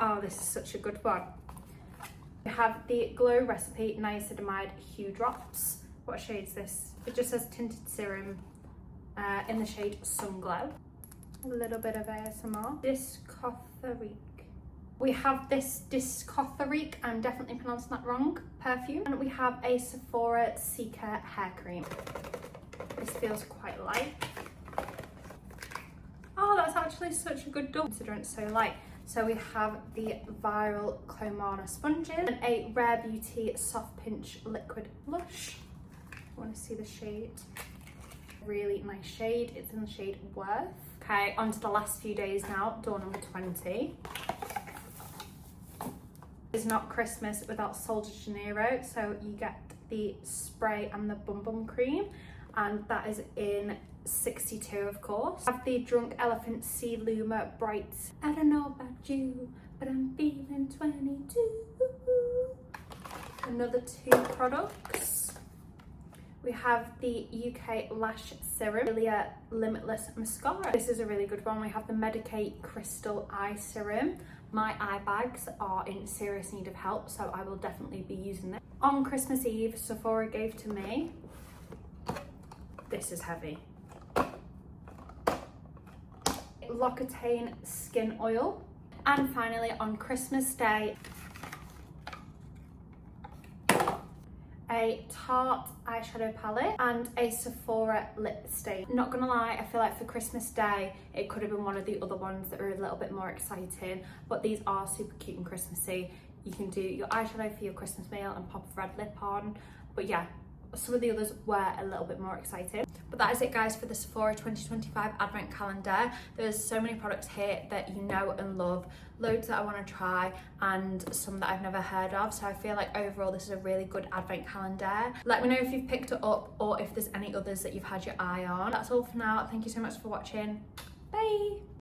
Oh, this is such a good one. We have the Glow Recipe Niacinamide Hue Drops. What shade is this? It just says Tinted Serum in the shade Sun Glow. A little bit of ASMR. Discotherique. We have this Discotherique, I'm definitely pronouncing that wrong, perfume. And we have a Sephora Seeker hair cream. This feels quite light. Oh, that's actually such a good dupe considering it's so light. So we have the Viral Clomana Sponges and a Rare Beauty Soft Pinch Liquid Blush. I want to see the shade. Really nice shade. It's in the shade Worth. Okay, on to the last few days now, door number 20. It's not Christmas without Sol de Janeiro, so you get the spray and the Bum Bum Cream, and that is in 62, of course. I have the Drunk Elephant Sea Luma Bright. I don't know about you, but I'm feeling 22. Another 2 products. We have the UK Lash Serum, Ilia Limitless Mascara. This is a really good one. We have the Medicate Crystal Eye Serum. My eye bags are in serious need of help, so I will definitely be using this. On Christmas Eve, Sephora gave to me, this is heavy, L'Occitane Skin Oil. And finally, on Christmas Day, a Tarte eyeshadow palette and a Sephora lip stain. Not gonna lie, I feel like for Christmas Day it could have been one of the other ones that are a little bit more exciting, but these are super cute and Christmassy. You can do your eyeshadow for your Christmas meal and pop a red lip on, but yeah, some of the others were a little bit more exciting. But that is it, guys, for the Sephora 2025 Advent Calendar. There's so many products here that you know and love, loads that I want to try, and some that I've never heard of. So I feel like overall this is a really good Advent Calendar. Let me know if you've picked it up or if there's any others that you've had your eye on. That's all for now. Thank you so much for watching. Bye!